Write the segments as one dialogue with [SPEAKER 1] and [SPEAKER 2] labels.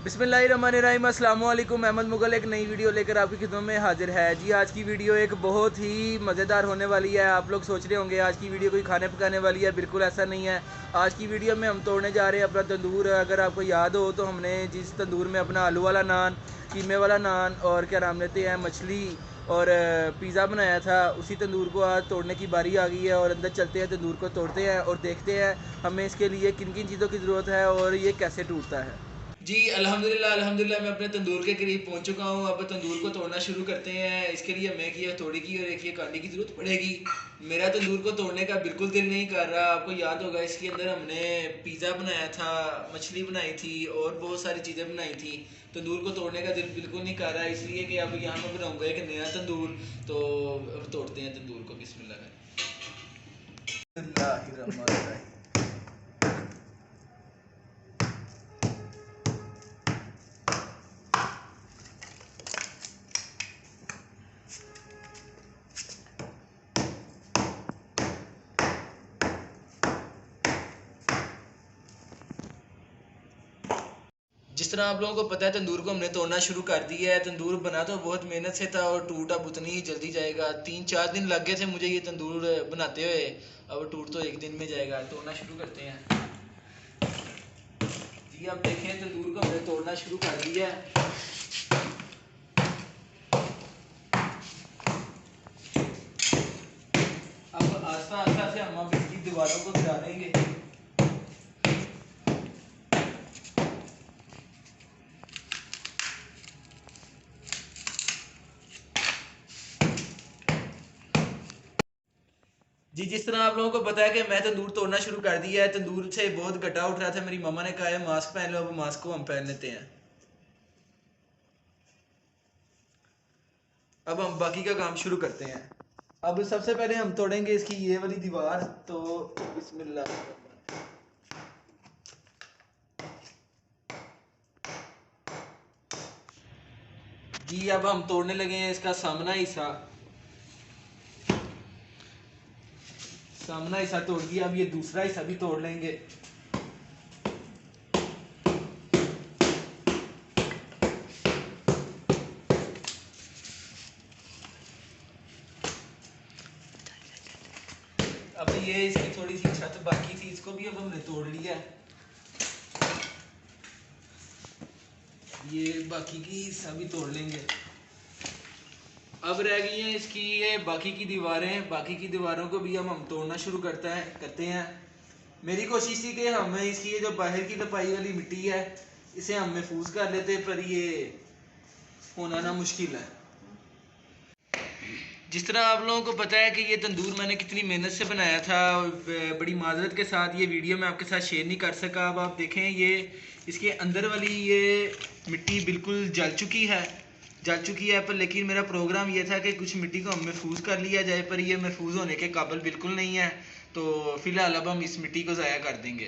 [SPEAKER 1] बिस्मिल्लाहिर्रहमानिर्रहीम अस्सलाम वालेकुम। अहमद मुगल एक नई वीडियो लेकर आपकी खिदमत में हाजिर है। जी आज की वीडियो एक बहुत ही मज़ेदार होने वाली है। आप लोग सोच रहे होंगे आज की वीडियो कोई खाने पकाने वाली है, बिल्कुल ऐसा नहीं है। आज की वीडियो में हम तोड़ने जा रहे हैं अपना तंदूर। अगर आपको याद हो तो हमने जिस तंदूर में अपना आलू वाला नान, कीमे वाला नान और क्या नाम लेते हैं मछली और पिज़्ज़ा बनाया था, उसी तंदूर को आज तोड़ने की बारी आ गई है। और अंदर चलते हैं, तंदूर को तोड़ते हैं और देखते हैं हमें इसके लिए किन किन चीज़ों की ज़रूरत है और ये कैसे टूटता है। जी अल्हम्दुलिल्लाह मैं अपने तंदूर के करीब पहुंच चुका हूं। अब तंदूर को तोड़ना शुरू करते हैं। इसके लिए हमें एक ये हथौड़ी की और एक ये कांटे की ज़रूरत पड़ेगी। मेरा तंदूर को तोड़ने का बिल्कुल दिल नहीं कर रहा। आपको याद होगा इसके अंदर हमने पिज़्ज़ा बनाया था, मछली बनाई थी और बहुत सारी चीज़ें बनाई थी। तंदूर को तोड़ने का दिल बिल्कुल नहीं कर रहा, इसलिए कि अब यहाँ मैं बनाऊँगा एक नया तंदूर। तो अब तोड़ते हैं तंदूर को। बिस्मिल्लाह। जिस तरह आप लोगों को पता है तंदूर को हमने तोड़ना शुरू कर दिया है। तंदूर बना तो बहुत मेहनत से था और टूट अब उतनी ही जल्दी जाएगा। 3-4 दिन लग गए थे मुझे ये तंदूर बनाते हुए, अब टूट तो एक दिन में जाएगा। तोड़ना शुरू करते हैं। जी अब देखें तंदूर को हमने तोड़ना शुरू कर दिया है। अब आस्ता आस्ता से हम इसकी दीवारों को गिरा देंगे। जी जिस तरह आप लोगों को पता है कि मैं तंदूर तोड़ना शुरू कर दिया है। तंदूर से बहुत गड्ढा उठ रहा था। मेरी मम्मा ने कहा है मास्क पहन लो, अब मास्क को हम पहन लेते हैं। अब हम बाकी का काम शुरू करते हैं। अब सबसे पहले हम तोड़ेंगे इसकी ये वाली दीवार। तो बिस्मिल्लाह। जी अब हम तोड़ने लगे हैं इसका सामना हिस्सा तोड़ दिया। अब ये दूसरा हिस्सा भी तोड़ लेंगे। अब ये इसकी थोड़ी सी छत बाकी थी, इसको भी अब हमने तोड़ लिया है। ये बाकी की हिस्सा भी तोड़ लेंगे। अब रह गई हैं इसकी ये बाकी की दीवारें। बाकी की दीवारों को भी हम तोड़ना शुरू करते हैं। मेरी कोशिश थी कि हम इसकी ये जो बाहर की लपाई वाली मिट्टी है इसे हम महफूज कर लेते, पर ये होना ना मुश्किल है। जिस तरह आप लोगों को पता है कि ये तंदूर मैंने कितनी मेहनत से बनाया था, बड़ी माजरत के साथ ये वीडियो मैं आपके साथ शेयर नहीं कर सका। अब आप देखें ये इसके अंदर वाली ये मिट्टी बिल्कुल जल चुकी है, पर लेकिन मेरा प्रोग्राम ये था कि कुछ मिट्टी को हम महफूज कर लिया जाए, पर ये महफूज होने के काबिल बिल्कुल नहीं है। तो फिलहाल अब हम इस मिट्टी को ज़ाया कर देंगे।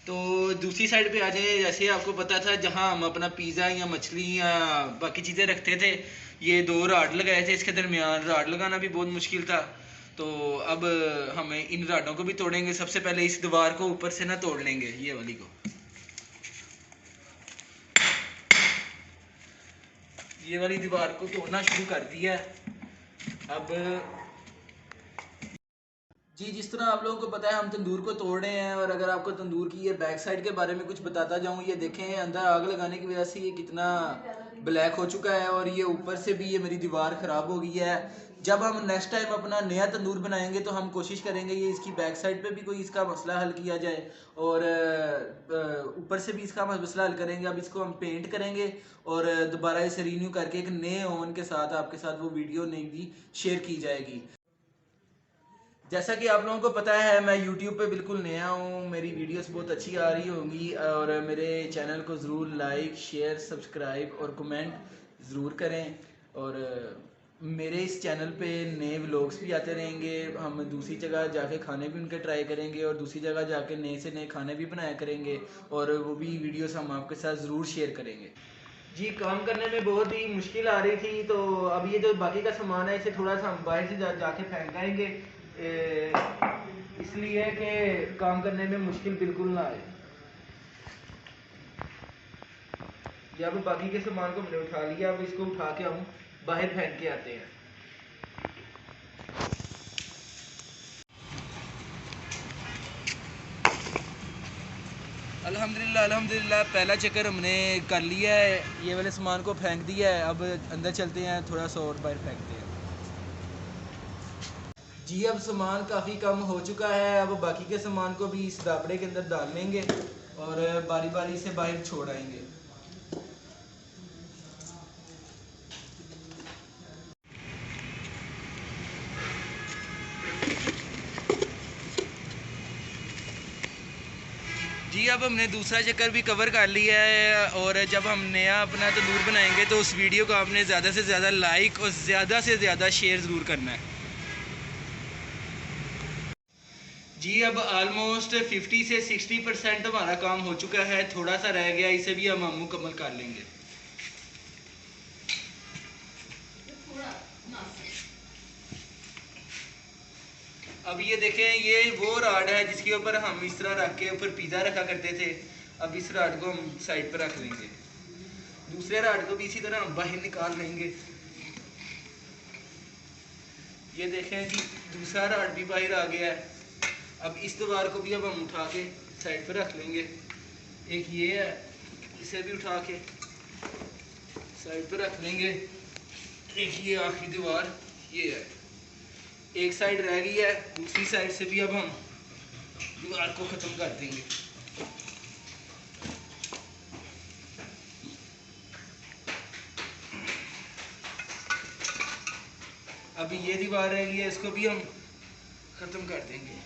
[SPEAKER 1] तो दूसरी साइड पे आ जाए। जैसे आपको पता था जहाँ हम अपना पिज़्ज़ा या मछली या बाकी चीज़ें रखते थे, ये 2 राड लगाए थे। इसके दरमियान राड लगाना भी बहुत मुश्किल था। तो अब हमें इन राडों को भी तोड़ेंगे। सबसे पहले इस दीवार को ऊपर से ना तोड़ लेंगे, ये वाली को। ये वाली दीवार को तोड़ना शुरू कर दिया है। अब जी जिस तरह आप लोगों को पता है हम तंदूर को तोड़ रहे हैं। और अगर आपको तंदूर की ये बैक साइड के बारे में कुछ बताता जाऊं, ये देखें अंदर आग लगाने की वजह से ये कितना ब्लैक हो चुका है और ये ऊपर से भी ये मेरी दीवार ख़राब हो गई है। जब हम नेक्स्ट टाइम अपना नया तंदूर बनाएंगे तो हम कोशिश करेंगे ये इसकी बैक साइड पे भी कोई इसका मसला हल किया जाए और ऊपर से भी इसका मसला हल करेंगे। अब इसको हम पेंट करेंगे और दोबारा इसे रीन्यू करके एक नए ओवन के साथ आपके साथ वो वीडियो नई भी शेयर की जाएगी। जैसा कि आप लोगों को पता है मैं YouTube पे बिल्कुल नया हूँ। मेरी वीडियोस बहुत अच्छी आ रही होंगी और मेरे चैनल को ज़रूर लाइक शेयर सब्सक्राइब और कमेंट ज़रूर करें। और मेरे इस चैनल पे नए व्लॉग्स भी आते रहेंगे। हम दूसरी जगह जाके खाने भी उनके ट्राई करेंगे और दूसरी जगह जाके नए से नए खाने भी बनाया करेंगे और वो भी वीडियोस हम आपके साथ ज़रूर शेयर करेंगे। जी काम करने में बहुत ही मुश्किल आ रही थी। तो अब ये जो बाकी का सामान है इसे थोड़ा सा हम बाहर से जाके फेंक आएंगे, इसलिए कि काम करने में मुश्किल बिल्कुल ना आए। कि अब बाकी के सामान को हमने उठा लिया, अब इसको उठा के हम बाहर फेंक के आते हैं। अल्हम्दुलिल्लाह अल्हम्दुलिल्लाह पहला चक्कर हमने कर लिया है, ये वाले सामान को फेंक दिया है। अब अंदर चलते हैं, थोड़ा सा और बाहर फेंकते हैं। जी अब सामान काफ़ी कम हो चुका है, अब बाकी के सामान को भी इस दापड़े के अंदर डाल लेंगे और बारी बारी से बाहर छोड़ आएंगे। जी अब हमने दूसरा चक्कर भी कवर कर लिया है और जब हम नया अपना तंदूर बनाएंगे तो उस वीडियो को आपने ज़्यादा से ज़्यादा लाइक और ज़्यादा से ज़्यादा शेयर ज़रूर करना है। जी अब ऑलमोस्ट 50 से 60% हमारा काम हो चुका है, थोड़ा सा रह गया, इसे भी हम मुकम्मल कर लेंगे। अब ये देखें, ये वो राड है जिसके ऊपर हम इस तरह रख के ऊपर पिज़्ज़ा रखा करते थे। अब इस राड को हम साइड पर रख लेंगे, दूसरे राड को भी इसी तरह हम बाहर निकाल लेंगे। ये देखें जी दूसरा राड भी बाहर आ गया है। अब इस दीवार को भी अब हम उठा के साइड पर रख लेंगे। एक ये है, इसे भी उठा के साइड पर रख लेंगे। एक ये आखिरी दीवार ये है, एक साइड रह गई है, दूसरी साइड से भी अब हम दीवार को ख़त्म कर देंगे। अभी ये दीवार रह गई है, इसको भी हम ख़त्म कर देंगे।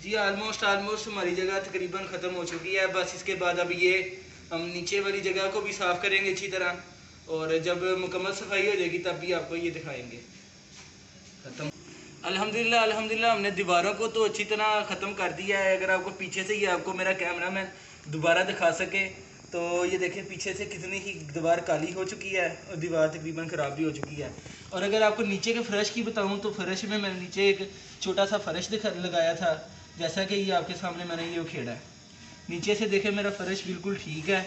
[SPEAKER 1] जी ऑलमोस्ट हमारी जगह तकरीबन ख़त्म हो चुकी है। बस इसके बाद अब ये हम नीचे वाली जगह को भी साफ़ करेंगे अच्छी तरह, और जब मुकम्मल सफाई हो जाएगी तब भी आपको ये दिखाएंगे। ख़त्म अल्हम्दुलिल्लाह अल्हम्दुलिल्लाह हमने दीवारों को तो अच्छी तरह ख़त्म कर दिया है। अगर आपको पीछे से ये आपको मेरा कैमरा मैन दोबारा दिखा सके तो ये देखें पीछे से कितनी ही दीवार काली हो चुकी है और दीवार तकरीबन ख़राब भी हो चुकी है। और अगर आपको नीचे के फ़र्श की बताऊं तो फ़र्श में मैंने नीचे एक छोटा सा फ़र्श लगाया था, जैसा कि ये आपके सामने मैंने ये उखेड़ा है। नीचे से देखें मेरा फ़र्श बिल्कुल ठीक है।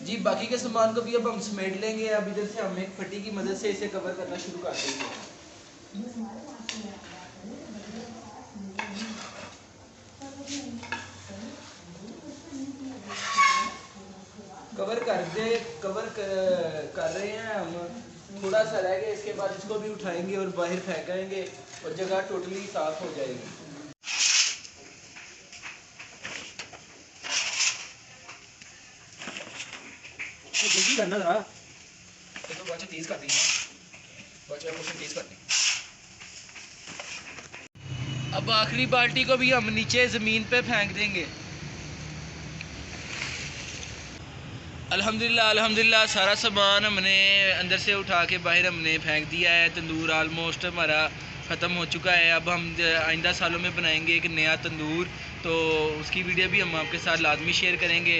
[SPEAKER 1] जी बाकी के सामान को भी अब हम समेट लेंगे। अब इधर से हम एक पट्टी की मदद से इसे कवर करना शुरू कर देंगे। कवर कर रहे हैं हम, थोड़ा सा रह गया, इसके बाद इसको भी उठाएंगे और बाहर फेंकेंगे और जगह टोटली साफ हो जाएगी। जल्दी करना था तो बच्चे तेज कर देंगे, बच्चे तेज कर देंगे। अब आखिरी बाल्टी को भी हम नीचे ज़मीन पे फेंक देंगे। अल्हम्दुलिल्लाह अल्हम्दुलिल्लाह सारा सामान हमने अंदर से उठा के बाहर हमने फेंक दिया है। तंदूर ऑलमोस्ट हमारा ख़त्म हो चुका है। अब हम आइंदा सालों में बनाएंगे एक नया तंदूर, तो उसकी वीडियो भी हम आपके साथ लाजमी शेयर करेंगे।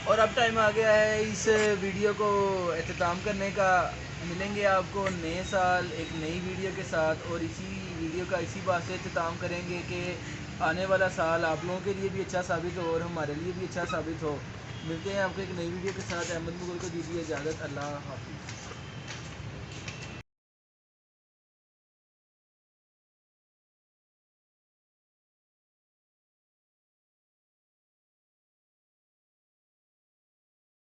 [SPEAKER 1] और अब टाइम आ गया है इस वीडियो को अख्ताम करने का। मिलेंगे आपको नए साल एक नई वीडियो के साथ, और इसी वीडियो का इसी बात से अख्ताम करेंगे कि आने वाला साल आप लोगों के लिए भी अच्छा साबित हो और हमारे लिए भी अच्छा साबित हो। मिलते हैं आपको एक नई वीडियो के साथ। अहमद मुगल को दीजिए इजाज़त। अल्लाह हाफ़िज़।